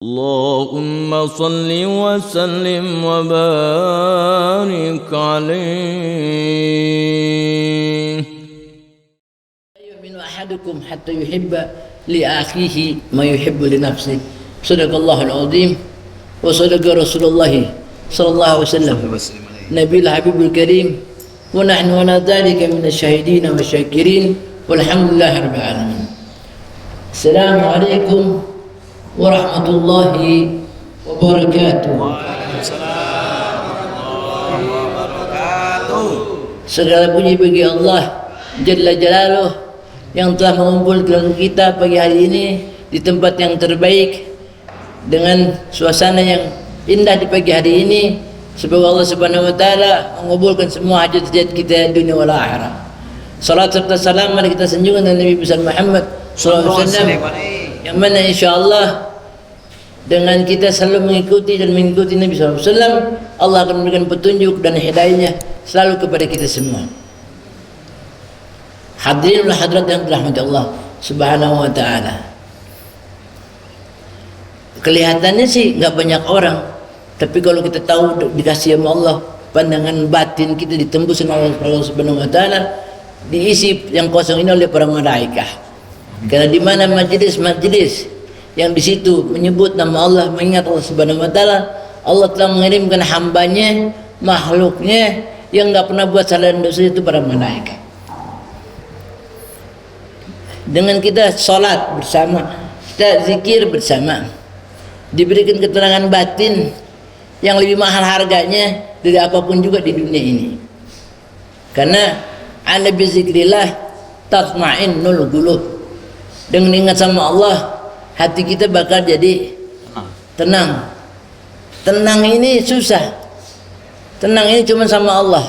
اللهم صل وسلم وبارك عليه. يؤمن أحدكم حتى يحب لأخيه ما يحب لنفسه. صدق الله العظيم وصدق رسول الله صلى الله عليه وسلم نبي الحبيب الكريم ونحن على ذلك من الشاهدين والشاكرين والحمد لله رب العالمين. السلام عليكم ورحمة الله وبركاته. Segala puji bagi Allah Jalla Jalaluh yang telah mengumpulkan kita pagi hari ini di tempat yang terbaik dengan suasana yang indah di pagi hari ini. Semoga Allah Subhanahu wa taala mengabulkan semua hajat-hajat kita dunia wal akhirah. Salat serta salam mari kita sanjungkan dengan Nabi besar Muhammad sallallahu alaihi wasallam, yang mana insyaallah dengan kita selalu mengikuti Nabi sallallahu alaihi wasallam, Allah akan memberikan petunjuk dan hidayahnya selalu kepada kita semua. Hadirin wal hadirat yang dirahmati Allah Subhanahu wa taala. Kelihatannya sih nggak banyak orang, tapi kalau kita tahu dikasih sama Allah, pandangan batin kita ditembus oleh Allah Subhanahu wa taala, diisi yang kosong ini oleh para malaikah. Karena di mana majelis-majelis yang di situ menyebut nama Allah, mengingat Allah Subhanahu wa taala, Allah telah mengirimkan hambanya, makhluknya yang nggak pernah buat salah dan dosa, itu para malaikat. Dengan kita sholat bersama, kita zikir bersama, diberikan keterangan batin yang lebih mahal harganya dari apapun juga di dunia ini. Karena ala bizikrillah tatma'innul qulub. Dengan ingat sama Allah, hati kita bakal jadi tenang. Tenang ini susah. Tenang ini cuma sama Allah.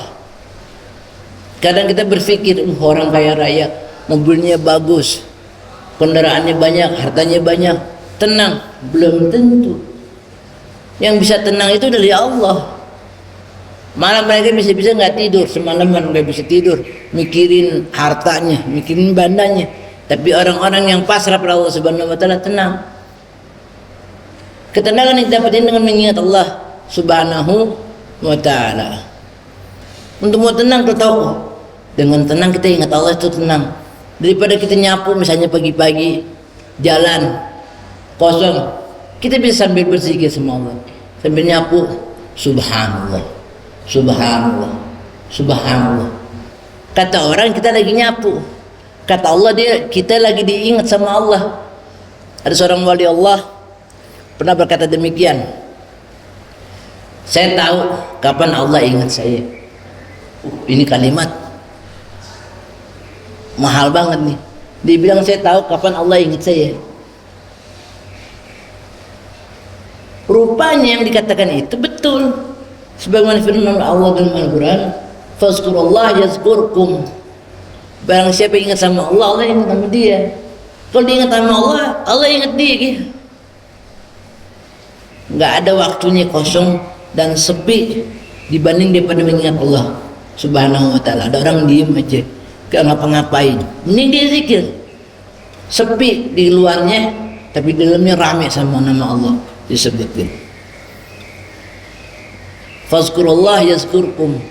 Kadang kita berpikir, orang kaya raya, mobilnya bagus, kendaraannya banyak, hartanya banyak, tenang. Belum tentu. Yang bisa tenang itu dari Allah. Malah mereka bisa-bisa nggak tidur, semalaman nggak bisa tidur, mikirin hartanya, mikirin bandanya. Tapi orang-orang yang pasrah pada Allah Subhanahu wa taala tenang. Ketenangan yang didapatin dengan mengingat Allah Subhanahu wa taala. Untuk mau tenang, kita tahu dengan tenang kita ingat Allah itu tenang. Daripada kita nyapu misalnya pagi-pagi jalan kosong, kita bisa sambil berzikir sama Allah, sambil nyapu, subhanallah, subhanallah, subhanallah. Kata orang kita lagi nyapu, kata Allah kita lagi diingat sama Allah. Ada seorang wali Allah pernah berkata demikian, saya tahu kapan Allah ingat saya. Ini kalimat mahal banget nih. Dia bilang saya tahu kapan Allah ingat saya. Rupanya yang dikatakan itu betul. Sebagaimana firman Allah dalam Al-Quran, fazkurullah yazkurkum. Barang siapa ingat sama Allah, Allah ingat sama dia. Kalau diingat sama Allah, Allah ingat dia. Nggak ada waktunya kosong dan sepi dibanding daripada mengingat Allah Subhanahu wa taala. Ada orang diem aja, gak ngapa-ngapain, mending dia zikir. Sepi di luarnya, tapi di dalamnya rame sama nama Allah disebutkan. Fazkurullah yazkurkum.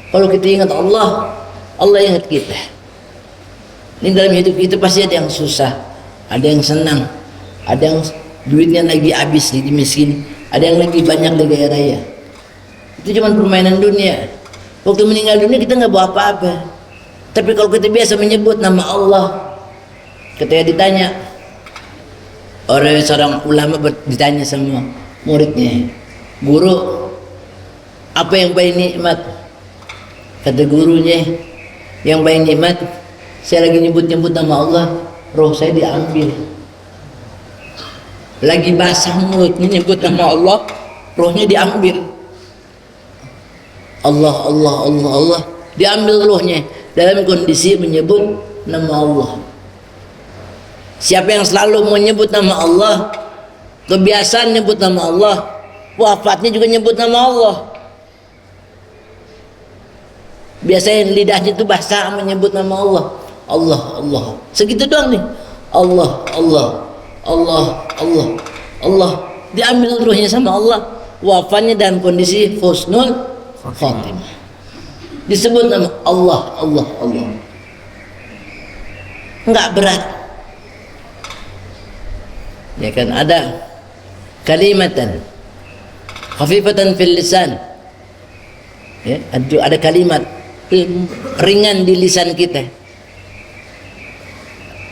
Kalau kita ingat Allah, Allah ingat kita. Ini dalam hidup kita pasti ada yang susah, ada yang senang, ada yang duitnya lagi habis, lagi miskin, ada yang lagi banyak, lagi raya. Itu cuma permainan dunia. Waktu meninggal dunia kita nggak bawa apa-apa. Tapi kalau kita biasa menyebut nama Allah, ketika ditanya, orang seorang ulama ditanya sama muridnya, guru, apa yang paling nikmat? Kata gurunya, yang paling nikmat, saya lagi nyebut-nyebut nama Allah, roh saya diambil. Lagi basah mulutnya nyebut nama Allah, rohnya diambil. Allah, Allah, Allah, Allah, diambil rohnya dalam kondisi menyebut nama Allah. Siapa yang selalu menyebut nama Allah, kebiasaan nyebut nama Allah, wafatnya juga nyebut nama Allah. Biasanya lidahnya itu basah menyebut nama Allah. Allah, Allah, segitu doang nih. Allah, Allah, Allah, Allah, Allah, diambil ruhnya sama Allah, wafatnya dalam kondisi husnul khotimah. Disebut nama Allah, Allah, Allah. Enggak berat. Ya kan, ada kalimatan khafifatan fil lisan. Ya, ada kalimat ringan di lisan kita,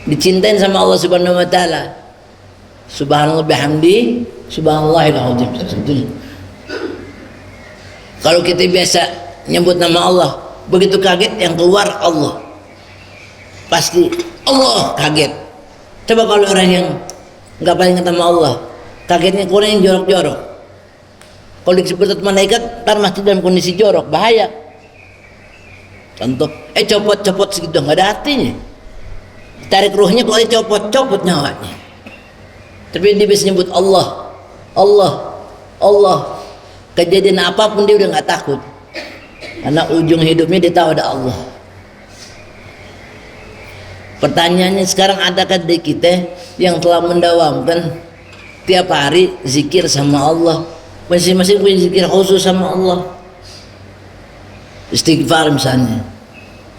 dicintain sama Allah Subhanahu wa taala. Subhanallah bihamdi, subhanallahil azim. Kalau kita biasa nyebut nama Allah, begitu kaget yang keluar Allah, pasti Allah kaget. Coba kalau orang yang nggak paling ingat nama Allah, kagetnya kurang yang jorok-jorok. Kalau disebut malaikat, ntar masih dalam kondisi jorok, bahaya. Contoh, copot-copot segitu, nggak ada artinya. Tarik ruhnya, kalau copot-copot nyawanya. Tapi dia bisa nyebut Allah, Allah, Allah. Kejadian apapun dia udah nggak takut, karena ujung hidupnya dia tahu ada Allah. Pertanyaannya sekarang, adakah di kita yang telah mendawamkan tiap hari zikir sama Allah? Masing-masing punya zikir khusus sama Allah. Istighfar misalnya,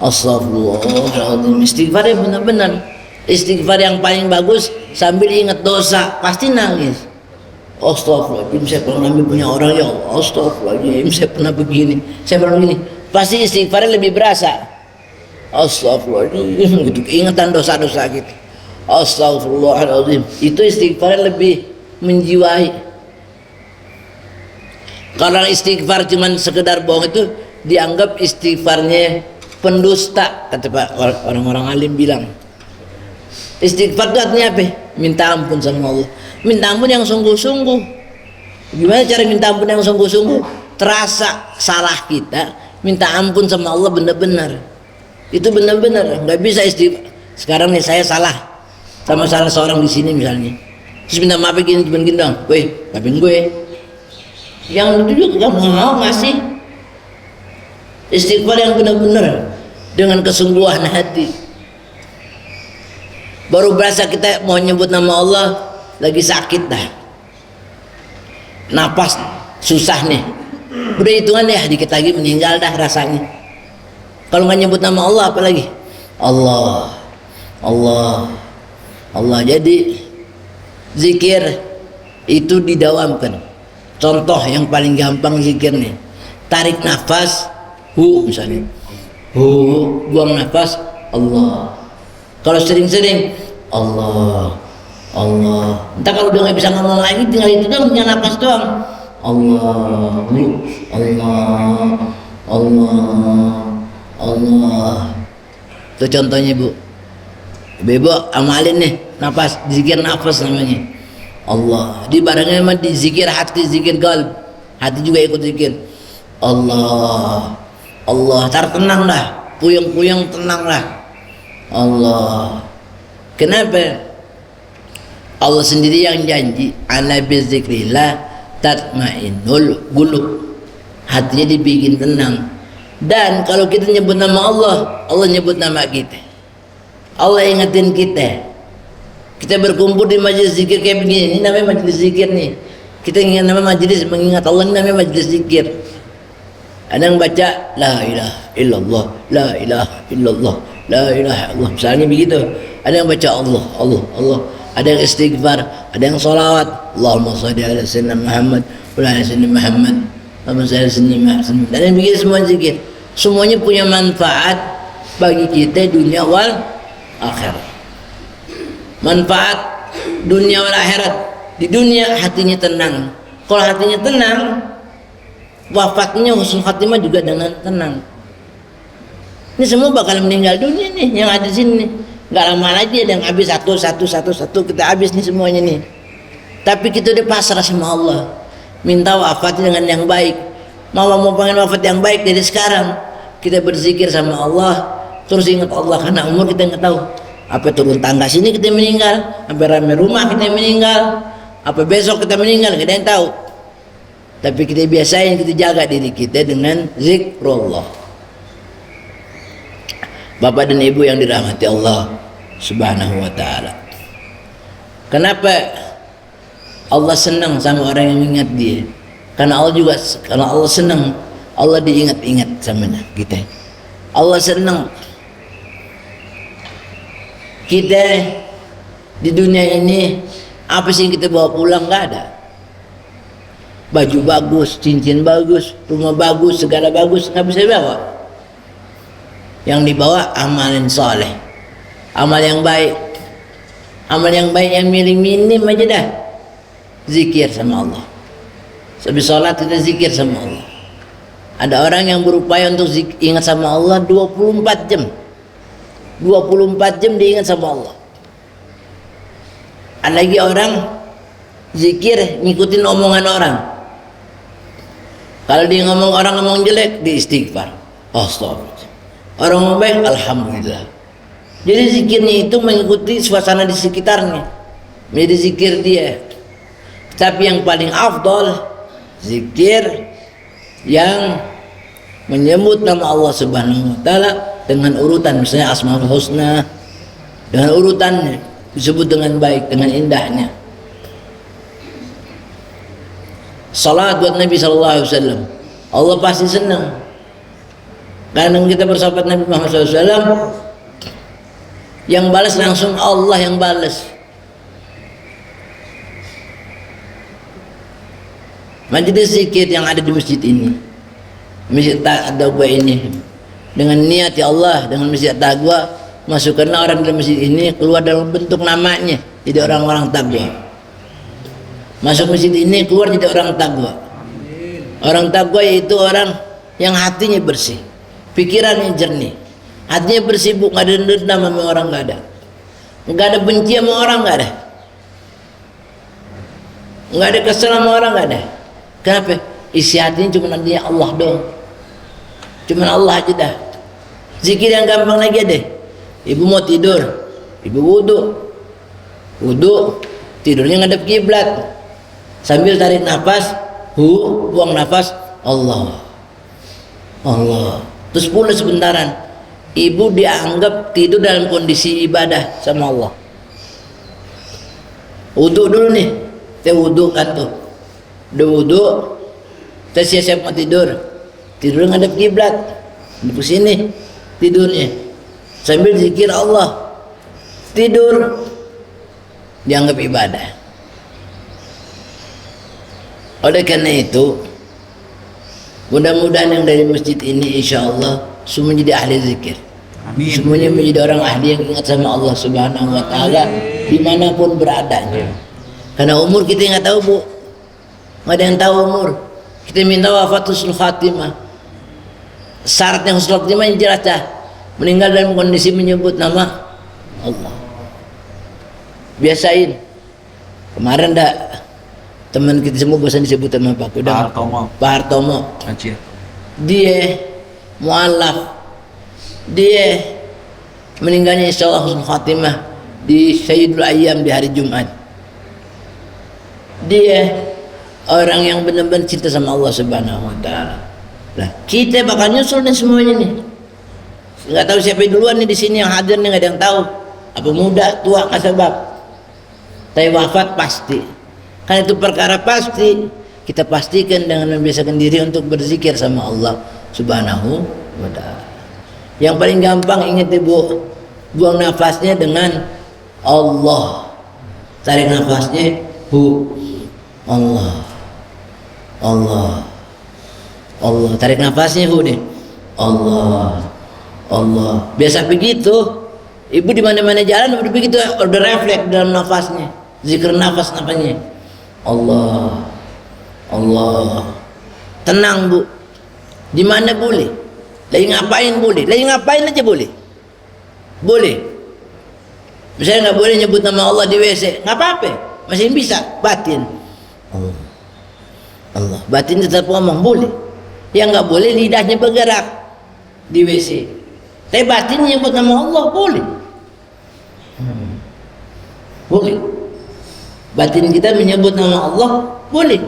astagfirullahaladzim. Istighfar yang benar-benar, istighfar yang paling bagus sambil ingat dosa, pasti nangis. Astagfirullahaladzim, saya pernah punya orang, ya Allah, astagfirullahaladzim, saya pernah begini, saya pernah begini. Pasti istighfarnya lebih berasa. Astagfirullahaladzim, gitu, ingatan dosa-dosa gitu. Astagfirullahaladzim, itu istighfarnya lebih menjiwai. Kalau istighfar cuman sekedar bohong, itu dianggap istighfarnya pendusta, kata orang-orang alim bilang. Istighfar itu artinya apa? Minta ampun sama Allah. Minta ampun yang sungguh-sungguh. Gimana cara minta ampun yang sungguh-sungguh? Terasa salah kita, minta ampun sama Allah benar-benar. Itu benar-benar, nggak bisa istighfar. Sekarang nih saya salah sama salah seorang di sini misalnya, terus minta maaf gini, cuma gini dong, maafin gue. Yang itu juga nggak mau ngasih. Istighfar yang benar-benar dengan kesungguhan hati. Baru berasa kita mau nyebut nama Allah, lagi sakit dah, napas susah nih, udah hitungan ya dikit lagi meninggal dah rasanya. Kalau nggak nyebut nama Allah, apalagi Allah, Allah, Allah. Jadi zikir itu didawamkan. Contoh yang paling gampang zikir nih, tarik nafas, misalnya, buang nafas, Allah. Kalau sering-sering, Allah, Allah. Entah kalau udah nggak bisa ngomong lagi, tinggal itu doang, punya nafas doang. Allah, Allah, Allah, Allah. Itu contohnya Bu. Ibu amalin nih, nafas, zikir nafas namanya. Allah. Dibarengnya sama di zikir hati, zikir qalb. Hati juga ikut zikir. Allah, Allah. Tar tenang dah, puyeng-puyeng tenang lah. Allah. Kenapa? Allah sendiri yang janji, ala bizikrillah tatmainnul qulub. Hatinya dibikin tenang. Dan kalau kita nyebut nama Allah, Allah nyebut nama kita. Allah ingetin kita. Kita berkumpul di majelis zikir kayak begini, ini namanya majelis zikir nih. Kita ingat nama majelis, mengingat Allah, ini namanya majelis zikir. Ada yang baca la ilaha illallah, la ilaha illallah, la ilaha illallah, misalnya begitu. Ada yang baca Allah, Allah, Allah. Ada yang istighfar, ada yang sholawat, Allahumma sholli ala sayyidina Muhammad wa ala sayyidina Muhammad, Allahumma sholli ala sayyidina Muhammad. Dan yang begitu semua zikir. Semuanya punya manfaat bagi kita dunia wal akhirat. Manfaat dunia wal akhirat. Di dunia hatinya tenang. Kalau hatinya tenang, wafatnya husnul khatimah juga dengan tenang. Ini semua bakal meninggal dunia nih yang ada di sini. Gak lama lagi ada yang habis satu kita habis nih semuanya nih. Tapi kita udah pasrah sama Allah, minta wafat dengan yang baik. Mau pengen wafat yang baik dari sekarang. Kita berzikir sama Allah, terus ingat Allah, karena umur kita nggak tahu. Apa turun tangga sini kita meninggal, apa rame rumah kita meninggal, apa besok kita meninggal, kita yang tahu. Tapi kita biasain, kita jaga diri kita dengan zikrullah. Bapak dan Ibu yang dirahmati Allah Subhanahu wa taala. Kenapa Allah senang sama orang yang mengingat dia. Karena Allah senang, Allah diingat-ingat sama kita. Allah senang kita di dunia ini, apa sih yang kita bawa pulang? Nggak ada. Baju bagus, cincin bagus, rumah bagus, segala bagus, nggak bisa bawa. Yang dibawa amalan soleh, amal yang baik. Amal yang baik yang minim aja dah. Zikir sama Allah. Sebelum sholat kita zikir sama Allah. Ada orang yang berupaya untuk ingat sama Allah 24 jam. 24 jam dia ingat sama Allah. Ada lagi orang zikir ngikutin omongan orang. Kalau dia ngomong orang ngomong jelek, dia istighfar. Astagfirullah. Orang ngomong baik, alhamdulillah. Jadi zikirnya itu mengikuti suasana di sekitarnya. Menjadi zikir dia. Tapi yang paling afdal zikir yang menyebut nama Allah Subhanahu wa taala dengan urutan, misalnya Asmaul Husna, dengan urutannya disebut dengan baik, dengan indahnya. Salat buat Nabi sallallahu alaihi wasallam. Allah pasti senang. Karena kita bersahabat Nabi Muhammad sallallahu alaihi wasallam, yang balas langsung Allah yang balas. Majelis zikir yang ada di masjid ini, masjid Taqwa ini, dengan niat ya Allah, dengan masjid Taqwa, masukkanlah orang dalam masjid ini keluar dalam bentuk namanya jadi orang-orang Taqwa. Masuk masjid ini keluar jadi orang Taqwa. Orang Taqwa yaitu orang yang hatinya bersih, pikirannya jernih, hatinya bersih, bu, nggak ada dendam sama orang, nggak ada, nggak ada benci sama orang, nggak ada, nggak ada kesel sama orang, nggak ada. Kenapa? Isi hatinya cuma nantinya Allah dong, cuma Allah aja dah. Zikir yang gampang lagi deh. Ibu mau tidur, ibu wudu, tidurnya ngadep kiblat, sambil tarik nafas, buang nafas, Allah, terus pulang sebentaran. Ibu dianggap tidur dalam kondisi ibadah sama Allah. Wudu dulu nih, kita wudu kan tuh. Udah wudu, kita siap-siap mau tidur ngadep kiblat, di sini tidurnya sambil zikir Allah, tidur dianggap ibadah. Oleh karena itu, mudah-mudahan yang dari masjid ini insya Allah semua menjadi ahli zikir. Amin. Semuanya menjadi orang ahli yang ingat sama Allah Subhanahu wa taala dimanapun beradanya. Karena umur kita nggak tahu, bu, nggak ada yang tahu umur. Kita minta wafat husnul khatimah. Syarat yang husnul khatimah yang jelas dah, meninggal dalam kondisi menyebut nama Allah. Biasain. Kemarin dah teman kita semua bosan disebut nama Pak Hartomo. Dia mualaf, dia meninggalnya insya Allah husnul khatimah di Sayyidul Ayyam di hari Jumat. Dia orang yang benar-benar cinta sama Allah Subhanahu wa taala. Nah, kita bakal nyusul nih semuanya nih. Nggak tahu siapa duluan nih di sini yang hadir nih, nggak ada yang tahu. Apa muda, tua, nggak sebab. Tapi wafat pasti. Karena itu perkara pasti. Kita pastikan dengan membiasakan diri untuk berzikir sama Allah Subhanahu wa taala. Yang paling gampang ingat ibu, buang nafasnya dengan Allah. Tarik nafasnya Allah. Tarik nafasnya deh. Allah. Biasa begitu. Ibu di mana-mana jalan udah begitu, udah refleks dalam nafasnya. Zikir nafas namanya. Allah. Tenang, bu. Di mana boleh? Lagi ngapain boleh? Lagi ngapain aja boleh. Misalnya nggak boleh nyebut nama Allah di WC, nggak apa-apa, masih bisa batin. Allah. Batin tetap ngomong boleh. Yang nggak boleh lidahnya bergerak di WC. Tapi batin nyebut nama Allah boleh. Boleh. Batin kita menyebut nama Allah boleh.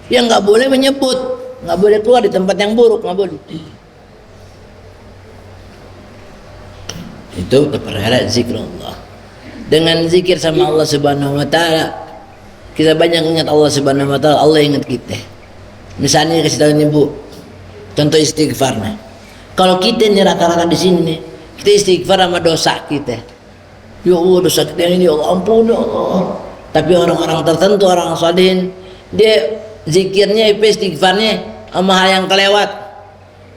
Yang nggak boleh menyebut, nggak boleh keluar di tempat yang buruk, nggak boleh. Itu perkara zikir Allah. Dengan zikir sama Allah Subhanahu wa taala, kita banyak ingat Allah Subhanahu wa taala, Allah ingat kita. Misalnya kasih tahu nih Bu, contoh istighfar nih. Kalau kita nih rata-rata di sini nih, kita istighfar sama dosa kita. Ya Allah, dosa kita ini ya Allah, ampun ya Allah. Tapi orang-orang tertentu, orang salihin, dia zikirnya, istighfarnya sama hal yang kelewat.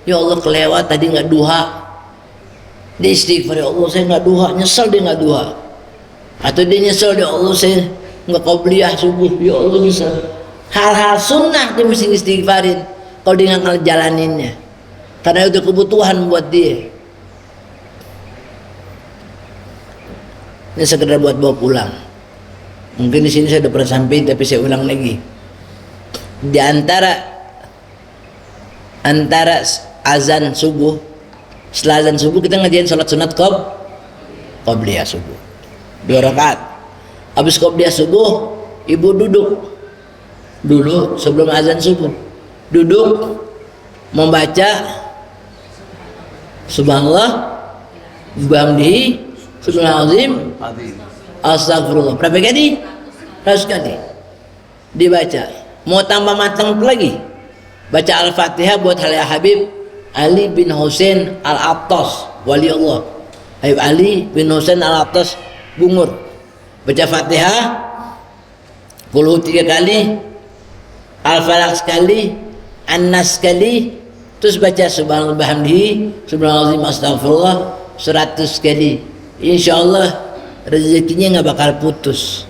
Ya Allah, kelewat tadi nggak duha. Dia istighfar, ya Allah saya nggak duha, nyesel dia nggak duha. Atau dia nyesel, ya Allah saya nggak qobliyah subuh, ya Allah nyesel. Hal-hal sunnah dia mesti istighfarin kalau dia nggak ngejalaninnya, karena itu kebutuhan buat dia. Ini sekedar buat bawa pulang. Mungkin di sini saya udah pernah sampaikan, tapi saya ulang lagi. Di antara azan subuh, setelah azan subuh kita ngajain sholat sunat qobliyah subuh 2 rakaat. Habis qobliyah subuh, ibu duduk dulu sebelum azan subuh, duduk membaca subhanallah bihamdihi subhanallahazim astagfirullah. Berapa kali? 100 kali dibaca. Mau tambah matang lagi, baca Al-Fatihah buat Halil Habib Ali bin Husain Al-Attas, wali Allah. Habib Ali bin Husain Al-Attas Bungur. Baca Fatihah, Qul 3 kali, Al-Falaq sekali, An-Nas sekali, terus baca subhanallah bihamdihi subhanallahazim astagfirullah 100 kali. Insyaallah rezekinya nggak bakal putus.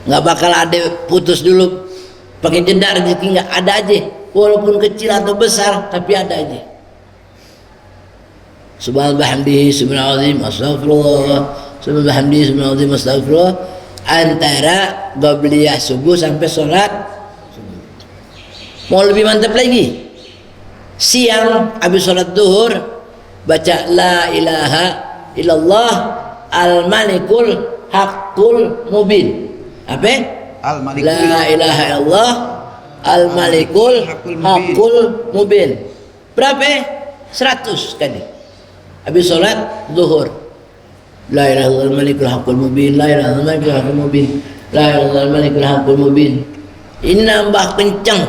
Nggak bakal ada putus dulu pakai jeda, rezeki nggak ada aja, walaupun kecil atau besar tapi ada aja. Subhanallah bihamdihi subhanallahazim astagfirullah, subhanallah bihamdihi subhanallahazim astagfirullah, antara qobliyah subuh sampai sholat subuh. Mau lebih mantap lagi, siang habis sholat duhur baca la ilaha illallah al malikul haqqul mubin. Apa? Al-Malikul. La ilaha illallah al-Malikul Haqqul Mubin. Berapa? 100 kali. Habis sholat zuhur. La ilaha illallah al-Malikul Haqqul Mubin. La ilaha illallah al-Malikul Haqqul Mubin. La ilaha illallah al-Malikul Haqqul Mubin. Ini nambah kencang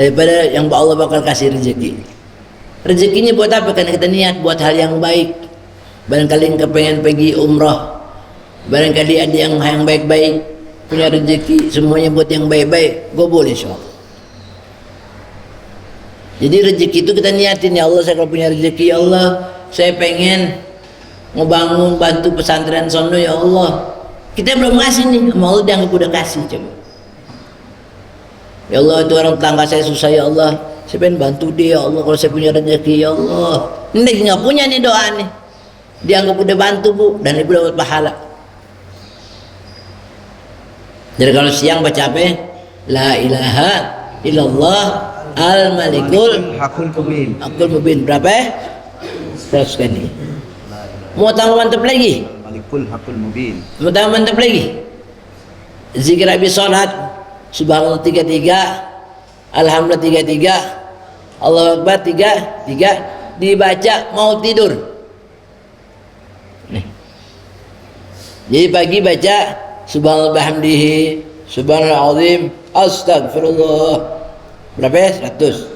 daripada yang Allah bakal kasih rezeki. Rezekinya buat apa? Karena kita niat buat hal yang baik. Barangkali kepengen pergi umrah, barangkali ada yang baik-baik, punya rezeki, semuanya buat yang baik-baik, gue boleh insyaallah. Jadi rezeki itu kita niatin, ya Allah saya kalau punya rezeki, ya Allah saya pengen ngebangun bantu pesantren sono, ya Allah. Kita belum ngasih nih, sama Allah dianggap udah kasih. Coba ya Allah, itu orang tetangga saya susah, ya Allah saya pengen bantu dia, ya Allah kalau saya punya rezeki, ya Allah. Ini nggak punya nih doa nih, dianggap udah bantu Bu, dan ibu dapat pahala. Jadi kalau siang baca apa? La ilaha illallah al-Malikul Haqqul Mubin. Berapa? 100 kali. Mau tambah mantap lagi? Malikul Haqqul Mubin. Mau tambah mantap lagi? Zikir habis sholat, subhanallah 33, alhamdulillah 33, Allahu Akbar 33, dibaca mau tidur. Nih. Jadi pagi baca subhanallah bihamdihi subhanallah azim astagfirullah. Berapa? 100.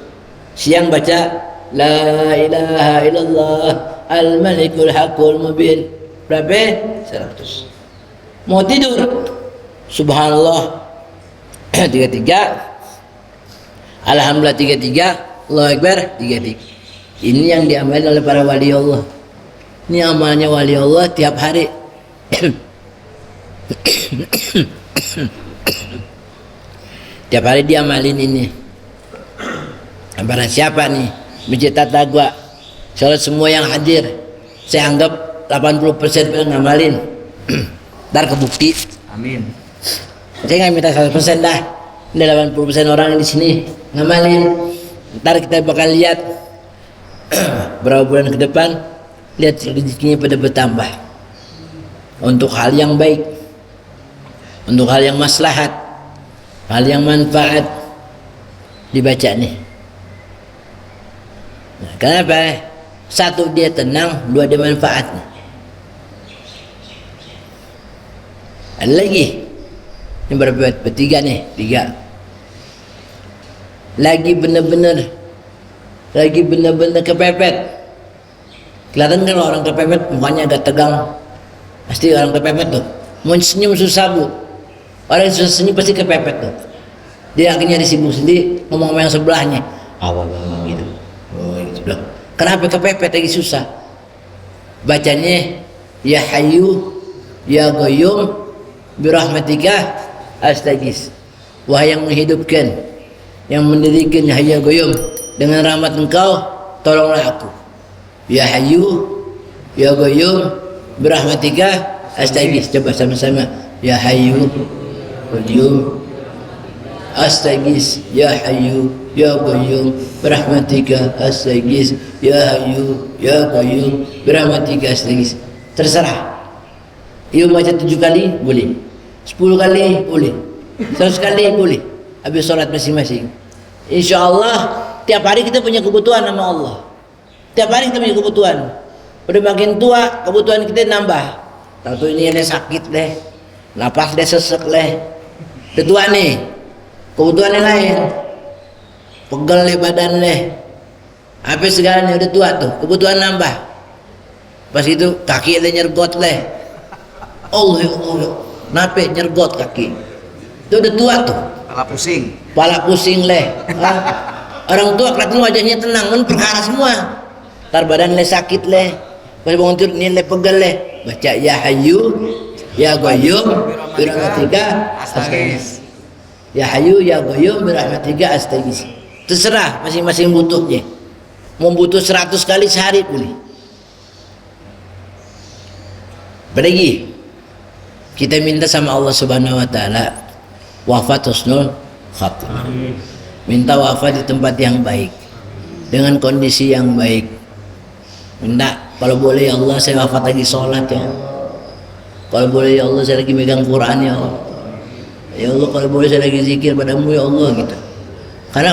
Siang baca la ilaha illallah al malikul haqqul mubin. Berapa? 100. Mau tidur subhanallah 33, alhamdulillah 33, Allahu Akbar 33. Ini yang diamalkan oleh para wali Allah. Ini amalnya wali Allah tiap hari. Tiap hari dia amalin ini. Barang siapa nih masjid Tata Gua, salat semua yang hadir, saya anggap 80% ngamalin. Ntar kebukti. Amin. Saya nggak minta 100% dah. Ini 80% orang yang di sini ngamalin. Ntar kita bakal lihat berapa bulan ke depan, lihat rezekinya pada bertambah untuk hal yang baik, untuk hal yang maslahat, hal yang manfaat dibaca nih. Nah, kenapa? Satu dia tenang, dua dia manfaat. Ada lagi Ini bertiga nih, tiga. Lagi bener-bener kepepet. Kelihatan kan orang kepepet mukanya agak tegang. Pasti orang kepepet tuh. Mau senyum susah bu. Orang yang susah senyum pasti kepepet tuh. Dia akhirnya disibuk sendiri ngomong sama yang sebelahnya. Awal gitu. Oh gitu. Kenapa kepepet lagi susah? Bacanya ya Hayyu ya Qayyum birahmatika astaghis. Wahai yang menghidupkan, yang mendirikan, ya Hayyu ya Qayyum, dengan rahmat Engkau tolonglah aku. Ya Hayyu ya Qayyum birahmatika astaghis. Coba sama-sama. Ya Hayyu Qayyum astaghis. Ya Hayyu ya Qayyum birahmatika astaghis. Ya Hayyu ya Qayyum birahmatika astaghis. Terserah. Yuk baca 7 kali boleh, 10 kali boleh, 100 kali boleh. Habis sholat masing-masing. Insya Allah tiap hari kita punya kebutuhan sama Allah. Tiap hari kita punya kebutuhan. Udah makin tua kebutuhan kita nambah. Tahu ini ada sakit deh, napas deh sesek deh. Udah tua nih, kebutuhan yang lain. Pegel deh badan deh. Apa segala nih udah tua tuh, kebutuhan nambah. Pas itu kaki ada nyergot deh. Allah ya Allah, nape nyergot kaki. Itu udah tua tuh. Pala pusing leh. Orang tua kelihatan wajahnya tenang, kan perkara semua. Ntar badan leh sakit leh. Pas bangun tidur ini leh pegel leh. Baca ya Hayyu ya Qayyum birahmatika astaghis. Ya Hayyu ya Qayyum birahmatika astaghis. Terserah masing-masing butuhnya. Mau butuh 100 kali sehari boleh. Berlagi kita minta sama Allah Subhanahu wa taala wafat husnul khatimah. Minta wafat di tempat yang baik dengan kondisi yang baik. Minta kalau boleh ya Allah saya wafat lagi sholat ya Allah. Kalau boleh ya Allah saya lagi megang Quran ya Allah. Ya Allah kalau boleh saya lagi zikir padamu ya Allah gitu. Karena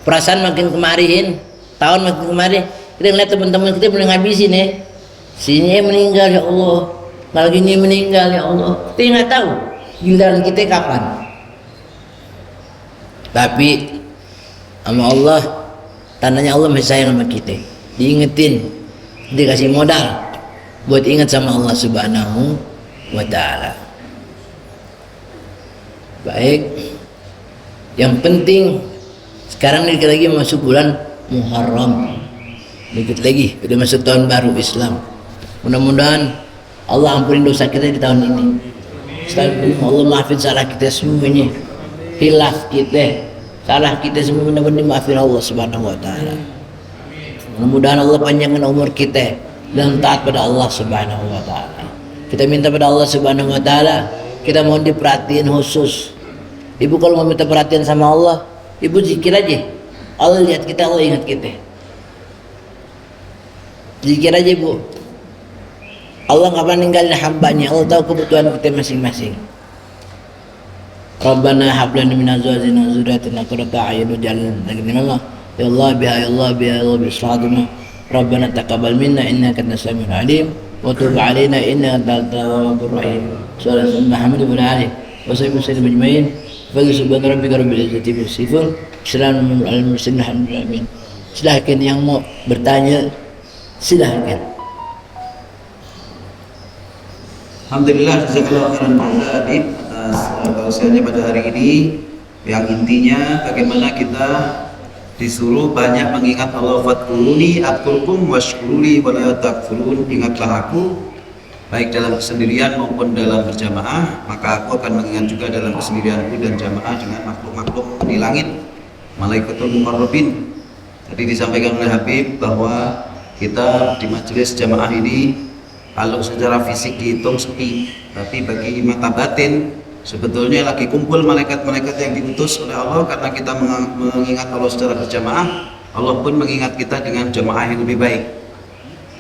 perasaan makin kemarin, tahun makin kemarin, kita ngeliat teman-teman kita mulai ngabisin ya. Sini meninggal ya Allah. Kalau gini meninggal ya Allah, kita nggak tahu giliran kita kapan. Tapi sama Allah, tandanya Allah masih sayang sama kita. Diingetin, dikasih modal buat ingat sama Allah Subhanahu wa taala. Baik. Yang penting sekarang ini lagi masuk bulan Muharram. Dikit lagi udah masuk tahun baru Islam. Mudah-mudahan Allah ampunin dosa kita di tahun ini. Allah maafin salah kita semuanya. Hilaf kita, salah kita semua benar-benar maafin Allah Subhanahu wa taala. Mudah-mudahan Allah panjangkan umur kita dan taat pada Allah Subhanahu wa taala. Kita minta pada Allah Subhanahu wa taala, kita mohon diperhatiin khusus. Ibu kalau mau minta perhatian sama Allah, ibu zikir aja. Allah lihat kita, Allah ingat kita. Zikir aja bu. Allah nggak pernah ninggalin hambanya. Allah tahu kebutuhan kita masing-masing. Rabbana hab lana min azwajina wa dzurriyyatina qurrata a'yun waj'alna lil muttaqina. Ya Allah biha ya Allah biha ya Allah bisalatina. Rabbana taqabbal minna innaka antas samiul alim wa tub 'alaina innaka antat tawwabur rahim. Sallallahu Muhammad wa alihi wa sahbihi ajma'in. Fa subhana rabbika rabbil izzati amma yasifun. Assalamu alal mursalin alhamdulillahi. Silahkan yang mau bertanya silahkan. Alhamdulillah jazakallahu khairan Habib atas tausiahnya pada hari ini, yang intinya bagaimana kita disuruh banyak mengingat Allah. Fadkuruni adkurkum washkuruli wala takfurun. Ingatlah aku baik dalam kesendirian maupun dalam berjamaah, maka aku akan mengingat juga dalam kesendirianku dan jamaah dengan makhluk-makhluk di langit, malaikatul muqarrabin. Tadi disampaikan oleh Habib bahwa kita di majelis jamaah ini kalau secara fisik dihitung sepi, tapi bagi mata batin sebetulnya lagi kumpul malaikat-malaikat yang diutus oleh Allah. Karena kita mengingat Allah secara berjamaah, Allah pun mengingat kita dengan jamaah yang lebih baik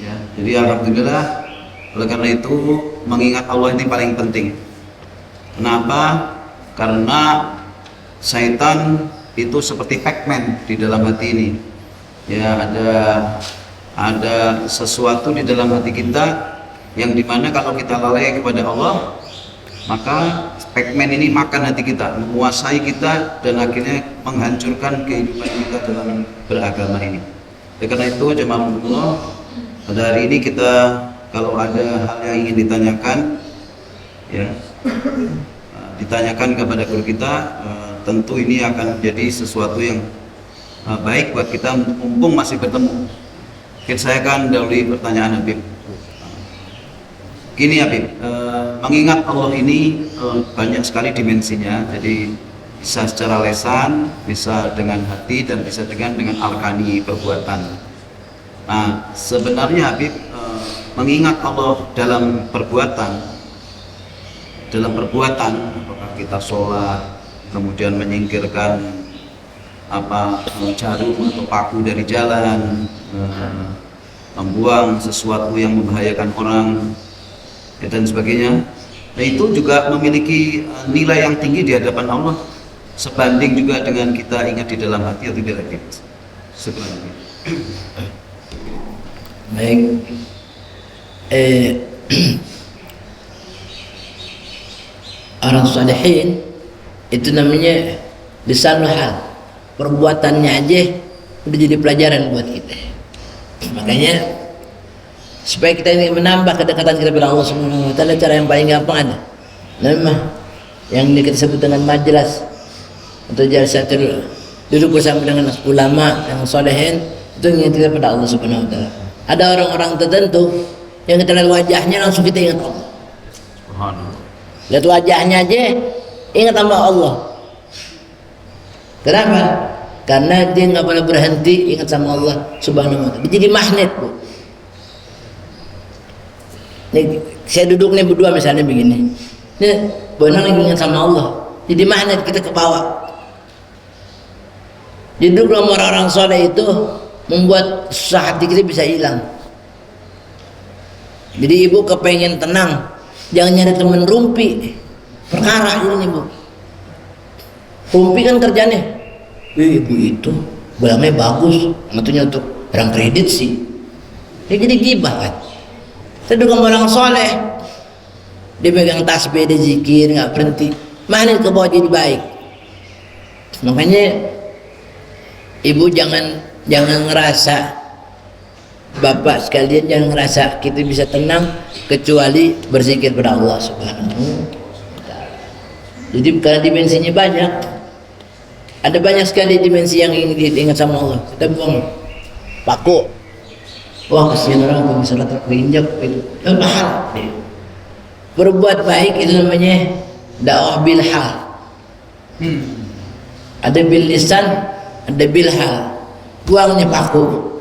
ya. Jadi alhamdulillah, oleh karena itu mengingat Allah ini paling penting. Kenapa? Karena syaitan itu seperti Pac-Man di dalam hati ini ya. Ada sesuatu di dalam hati kita yang dimana kalau kita lalai kepada Allah, maka Pac-Man ini makan hati kita, menguasai kita, dan akhirnya menghancurkan kehidupan kita dalam beragama ini. Oleh karena itu jemaah Allah, pada hari ini kita kalau ada hal yang ingin ditanyakan, ya, ditanyakan kepada guru kita, tentu ini akan menjadi sesuatu yang baik buat kita mumpung masih bertemu. Mungkin saya akan dahului pertanyaan Habib. Gini Habib, mengingat Allah ini banyak sekali dimensinya, jadi bisa secara lesan, bisa dengan hati, dan bisa dengan arkani perbuatan. Nah, sebenarnya Habib, mengingat Allah dalam perbuatan, apakah kita sholat, kemudian menyingkirkan jarum atau paku dari jalan, membuang sesuatu yang membahayakan orang, dan sebagainya. Nah, itu juga memiliki nilai yang tinggi di hadapan Allah, sebanding juga dengan kita ingat di dalam hati atau tidak. Sebenarnya. Baik. Orang salihin itu namanya lisanul hal, perbuatannya aja udah jadi pelajaran buat kita. Makanya supaya kita ini menambah kedekatan kita kepada Allah Subhanahu wa taala, cara yang paling gampang ada. Nama yang kita sebut dengan majelis atau jalsatul, duduk bersama dengan ulama yang salihin, itu ingat kita pada Allah Subhanahu wa taala. Ada orang-orang tertentu yang kita lihat wajahnya langsung kita ingat Allah. Subhanallah. Lihat wajahnya aja ingat sama Allah. Kenapa? Karena dia nggak pernah berhenti ingat sama Allah Subhanahu wa taala. Jadi magnet, Bu. Nih, saya duduk nih berdua misalnya begini. Nih, benar lagi ingat sama Allah. Jadi magnet kita ke bawah. Duduk sama orang-orang soleh itu membuat susah hati kita bisa hilang. Jadi ibu kepengen tenang, jangan nyari temen rumpi. Perkara ini, Bu. Rumpi kan kerjanya, ibu itu bilangnya bagus, tentunya untuk orang kredit sih. Dia jadi gibah kan. Saya duduk sama orang soleh, dia pegang tasbih, dia zikir, nggak berhenti. Mana ke bawah jadi baik. Makanya ibu jangan ngerasa, bapak sekalian jangan ngerasa kita bisa tenang kecuali berzikir pada Allah Subhanahu wa taala. Jadi karena dimensinya banyak, ada banyak sekali dimensi yang ingin diingat sama Allah. Kita buang paku, wah kesian orang kalau bisa letak keinjak itu mahal. Berbuat baik itu namanya dakwah bil hal. Ada bil lisan, ada bil hal. Buangnya paku,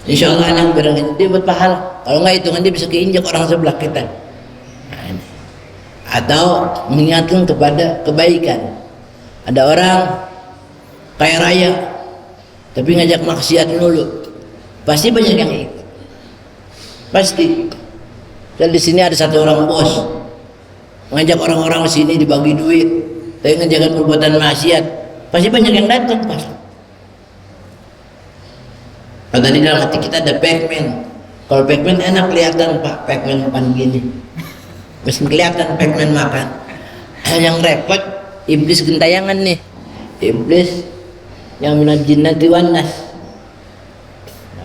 insya Allah anak barang dia buat pahala. Kalau nggak hitungan dia bisa keinjak orang sebelah kita. Nah, atau mengingatkan kepada kebaikan. Ada orang kaya raya tapi ngajak maksiat dulu, pasti banyak yang ikut. Pasti. Dan di sini ada satu orang bos ngajak orang-orang di sini dibagi duit, tapi ngejaga perbuatan maksiat, pasti banyak yang datang. Pasti. Pada di dalam hati kita ada Pac-Man. Kalau Pac-Man enak kelihatan, Pak. Pac-Man makan gini, mesti kelihatan Pac-Man makan. Yang repot iblis gentayangan nih, iblis yang minat jinnati wan nas.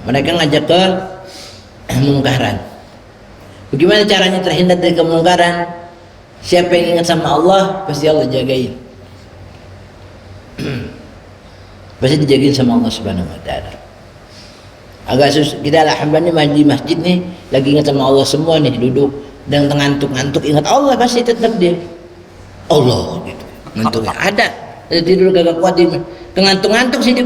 Mereka ngajak ke kemungkaran. Bagaimana caranya terhindar dari kemungkaran? Siapa yang ingat sama Allah, pasti Allah jagain. Pasti dijagain sama Allah Subhanahu wa taala. Agak susah kita, alhamdulillah di masjid nih lagi ingat sama Allah semua nih, duduk dan ngantuk ingat Allah, pasti tetap dia Allah gitu. Ngantuknya ada, tidur kagak kuat dia, ngantuk sih dia,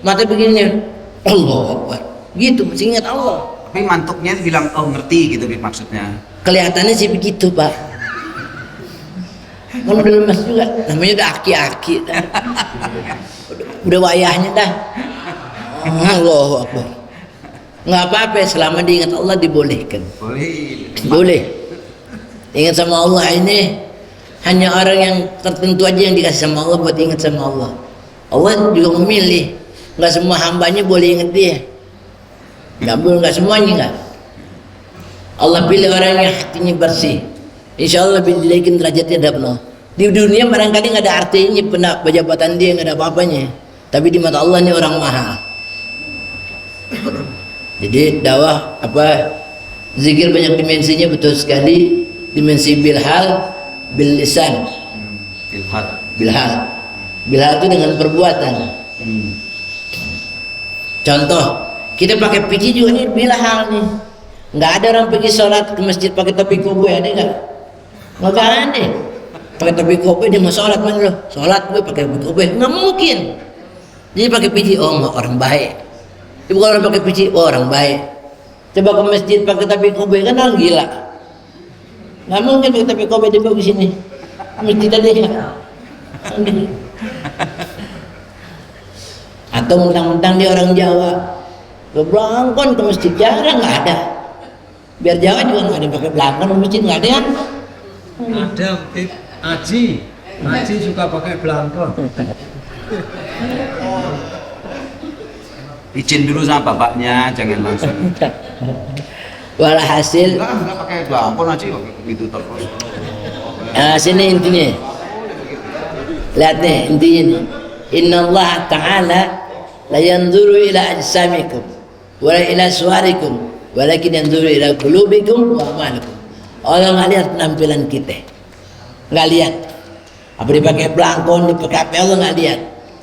mata begini, Allah Akbar gitu, masih ingat Allah. Tapi mantuknya bilang oh ngerti gitu maksudnya. Kelihatannya sih begitu, Pak. Kalau udah lemas juga, namanya udah aki-aki dah. Udah wayahnya dah. Allahu Akbar. Nggak apa-apa, selama diingat Allah dibolehkan. Boleh. Ingat sama Allah ini hanya orang yang tertentu aja yang dikasih sama Allah buat ingat sama Allah. Allah juga memilih, nggak semua hambanya boleh ingat dia. Nggak boleh, nggak semuanya nggak. Allah pilih orang yang hatinya bersih, insya Allah lebih dinaikin derajatnya dah penuh. Di dunia barangkali nggak ada artinya, pernah jabatan dia nggak ada apa-apanya, tapi di mata Allah ini orang mahal. Jadi dakwah zikir banyak dimensinya, betul sekali. Dimensi bilhal, bil lisan, bilhal itu dengan perbuatan. Contoh, kita pakai peci juga nih bilhal nih. Nggak ada orang pergi sholat ke masjid pakai topi koboi, ada nggak? Nggak ada. Pakai topi koboi dia mau sholat mana lo? Sholat gue pakai topi koboi, nggak mungkin. Jadi pakai peci, oh orang baik. Tapi kalau orang pakai peci, oh orang baik. Coba ke masjid pakai topi koboi, kan orang gila. Nggak mungkin pakai topi koboi dibawa ke sini. Mesti tadi ya. Atau mentang-mentang dia orang Jawa, ke belangkon ke masjid, jarang, nggak ada. Biar Jawa juga nggak ada yang pakai belangkon ke masjid, nggak ada kan? Ada Aji suka pakai belangkon. Izin dulu sama bapaknya, jangan langsung. Walhasil, Enggak pakai belangkon aja begitu terus. sini intinya. Lihat nih intinya nih. Inna Allah Ta'ala la yanzuru ila ajsamikum wa la ila suwarikum walakin yanzuru ila qulubikum wa amalikum. Allah nggak lihat penampilan kita, nggak lihat apa dipakai belangkon, dipakai apa, Allah nggak lihat.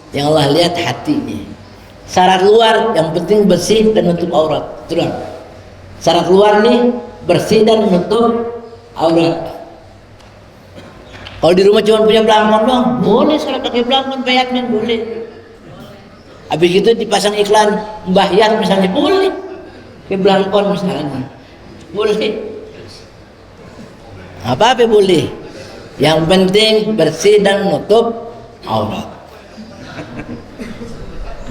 Yang Allah lihat hatinya. Syarat luar yang penting bersih dan menutup aurat. Terus syarat luar nih bersih dan menutup aurat. Kalau di rumah cuma punya belangkon dong, boleh sholat pakai belangkon, bayarnya boleh. Habis itu dipasang iklan Mbah Yas misalnya, boleh. Pakai belangkon misalnya, boleh. Apa-apa boleh. Yang penting bersih dan menutup aurat.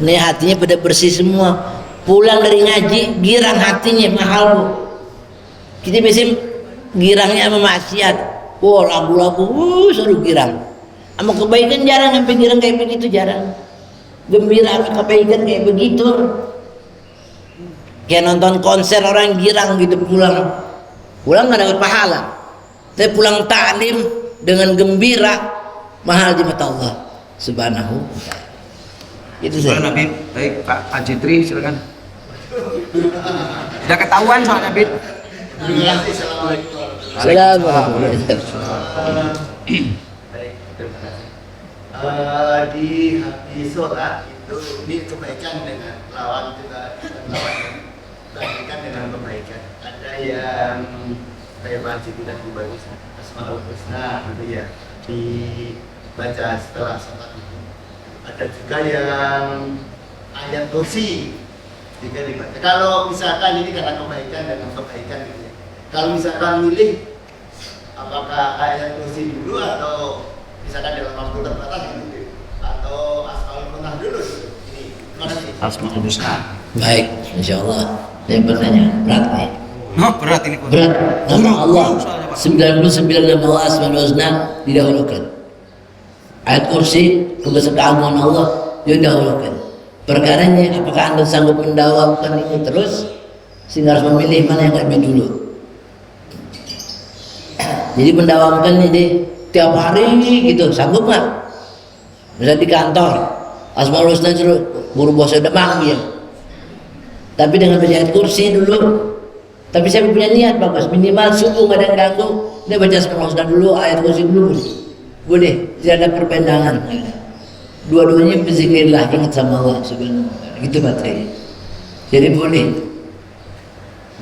Ini hatinya pada bersih semua. Pulang dari ngaji, girang hatinya, mahal bu. Kita biasanya girangnya sama maksiat. Wah, lagu-lagu, suruh girang. Sama kebaikan jarang, sampai girang kayak begitu jarang. Gembira sama kebaikan kayak begitu. Kayak nonton konser orang girang gitu pulang. Pulang nggak dapat pahala. Tapi pulang taklim dengan gembira, mahal di mata Allah Subhanahu wa ta'ala. Itu saja. Nabi, baik Pak Ajitri silakan. Sudah ketahuan soalnya Nabi. Assalamualaikum. Di sholat itu ini kebaikan dengan lawan juga kebaikan dengan kebaikan. Ada yang kayak masjid tidak dibagus Asmaul Husna gitu ya, dibaca setelah sholat itu. Ada juga yang ayat kursi juga dibaca. Kalau misalkan ini karena kebaikan dengan kebaikan gitu ya. Kalau misalkan milih apakah ayat kursi dulu atau misalkan dalam waktu terbatas gitu, atau Asmaul Husna dulu gitu. Ini terima kasih. Asmaul Husna. Baik, insya Allah. Yang pertanyaan berat nih. Oh, berat ini. Berat. Nama Allah 99 nama Allah Asmaul Husna didahulukan. Ayat kursi kebesaran Allah didahulukan. Perkaranya apakah Anda sanggup mendawamkan ini terus sehingga harus memilih mana yang lebih dulu. Jadi mendawamkan ini tiap hari gitu, sanggup nggak? Misalnya di kantor, Asmaul Husna guru bosnya udah manggil, tapi dengan baca ayat kursi dulu. Tapi saya punya niat bagus, minimal subuh nggak ada yang ganggu, dia baca Asmaul Husna dulu, ayat kursi dulu boleh, tidak ada perpanjangan. Dua-duanya berzikirlah, ingat sama Allah Subhanahu wa ta'ala. Gitu materi. Jadi boleh.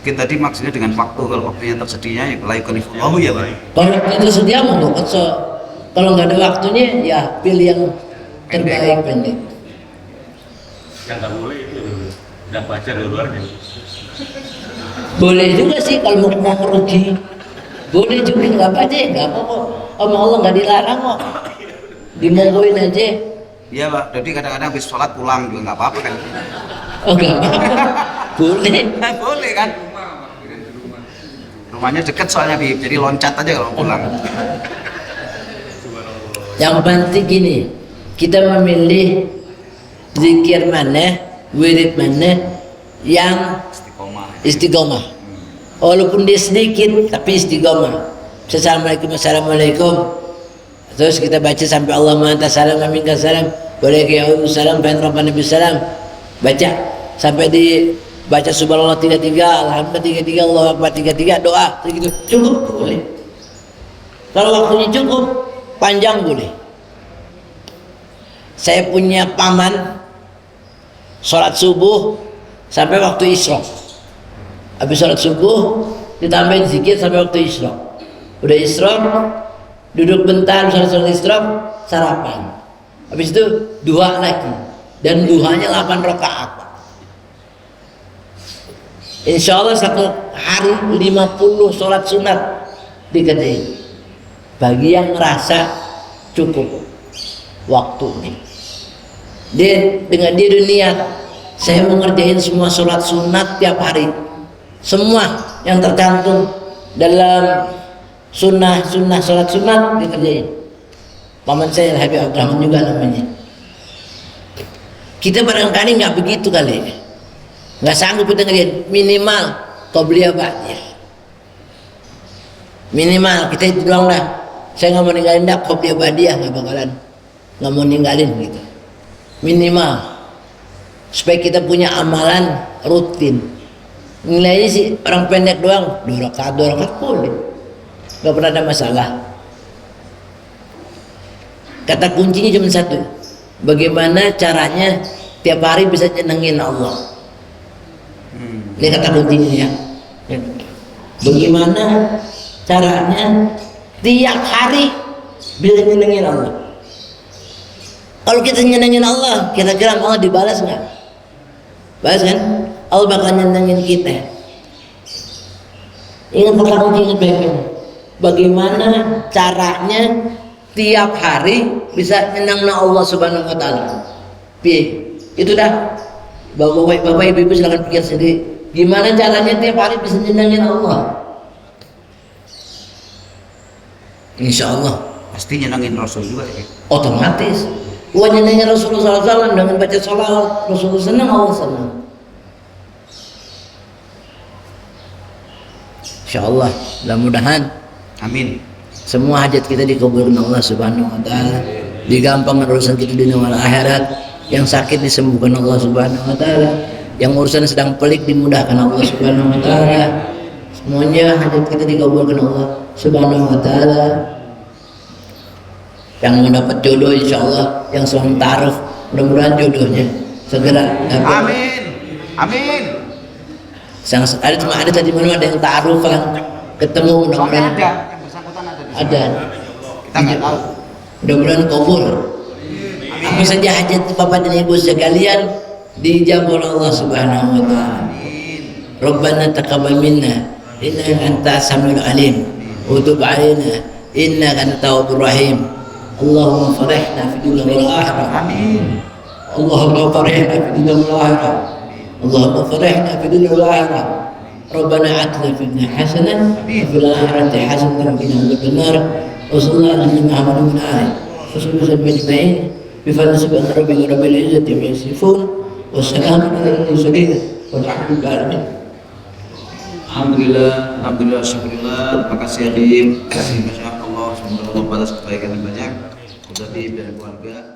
Mungkin tadi maksudnya dengan waktu, kalau waktunya tersedianya ya la yukallifullahu ya Pak. Kalau itu sedia mau kalau nggak ada waktunya ya pilih yang terbaik pendek. Yang nggak boleh itu udah baca dari luar nih. Boleh juga sih kalau mau pergi. Boleh juga nggak baca, nggak apa-apa. Sama Allah nggak dilarang kok. Dimonggoin aja. Iya Pak, jadi kadang-kadang habis sholat pulang juga nggak apa-apa kan? Oh nggak apa-apa. Boleh. Boleh kan? Rumahnya dekat soalnya Bib, jadi loncat aja kalau pulang. Yang penting gini, kita memilih zikir mana, wirid mana yang Istiqomah. istiqomah. Walaupun dia sedikit tapi istiqomah. Assalamualaikum, assalamualaikum. Terus kita baca sampai Allahumma anta salam wa minka salam wa alaika salam fa rabbana bis salam. Baca sampai dibaca subhanallah 33, alhamdulillah 33, Allahu akbar 33, doa begitu. Cukup boleh. Kalau waktunya cukup, panjang boleh. Saya punya paman sholat subuh sampai waktu isyraq. Habis sholat subuh ditambahin zikir sampai waktu isyraq. Udah isyraq, duduk bentar sholat isyraq, sarapan. Habis itu duha lagi, dan duhanya 8 rakaat. Insya Allah satu hari 50 sholat sunat dikerjain. Bagi yang merasa cukup waktu nih, dengan dia niat, saya mengerjain semua sholat sunat tiap hari, semua yang tercantum dalam sunnah sholat sunat dikerjain. Paman saya Habib Abdurrahman juga namanya. Kita barangkali nggak begitu kali, nggak sanggup kita ngerjain. Minimal qobliyah ba'diyah, minimal kita itu doang dah. Saya nggak mau ninggalin dah qobliyah ba'diyah, nggak mau ninggalin gitu. Minimal supaya kita punya amalan rutin. Nilainya sih orang pendek doang 2 rakaat boleh, nggak pernah ada masalah. Kata kuncinya cuma satu, bagaimana caranya tiap hari bisa nyenengin Allah. Ini kata kuncinya ya. Bagaimana caranya tiap hari bisa nyenengin Allah. Kalau kita nyenengin Allah, kira-kira Allah dibalas nggak? Balas kan? Allah bakal nyenengin kita. Ingat kata kunci, ingat baik-baik. Bagaimana caranya tiap hari bisa nyenengin Allah Subhanahu Wa Taala? Itu dah. Bapak ibu silakan pikir sendiri. Gimana caranya tiap hari bisa nyenengin Allah? Insya Allah Pasti nyenangin Rasul juga ya. otomatis. Wah, nyenengin Rasulullah SAW dengan baca sholawat, Rasulullah senang, Allah senang. Insya Allah, mudah-mudahan Amin. semua hajat kita dikabulkan Allah Subhanahu Wa Taala, digampangkan urusan kita di dunia akhirat, yang sakit disembuhkan Allah Subhanahu Wa Taala, yang urusan sedang pelik dimudahkan Allah Subhanahu Wa Taala. Semuanya hajat kita dikabulkan Allah Subhanahu Wa Taala. Yang mendapat jodoh insya Allah, yang sedang taruh, mudah-mudahan jodohnya segera dapat. Amin. Amin. Ada cuma ada tadi mana ada yang taruh kan ketemu, mudah-mudahan Soalnya ada yang bersangkutan ada di sana. ada. Kita nggak tahu. Mudah-mudahan kabul. Apa saja hajat bapak dan ibu sekalian dijawab oleh Allah Subhanahu Wa Taala. Rabbana taqabbal minna innaka antas samiul alim wa tub alaina innaka antat tawwabur rahim. Allahumma farihna fi dunya wal akhirah. Amin. Allahumma farihna fi dunya wal akhirah. Allahumma farihna fi dunya wal akhirah. Rabbana atina fid dunya hasanah wa fil akhirati hasanah wa qina adzabannar. Wa sallallahu alaihi Muhammadin wa alihi wa sahbihi ajma'in. Bi fadli subhana rabbika rabbil izzati amma yasifun wa salamun alal mursalin walhamdulillahi rabbil alamin. Alhamdulillah, syukurillah. Terima kasih Habib. Masya Allah, semoga Allah balas kebaikan yang banyak. Habib dan keluarga.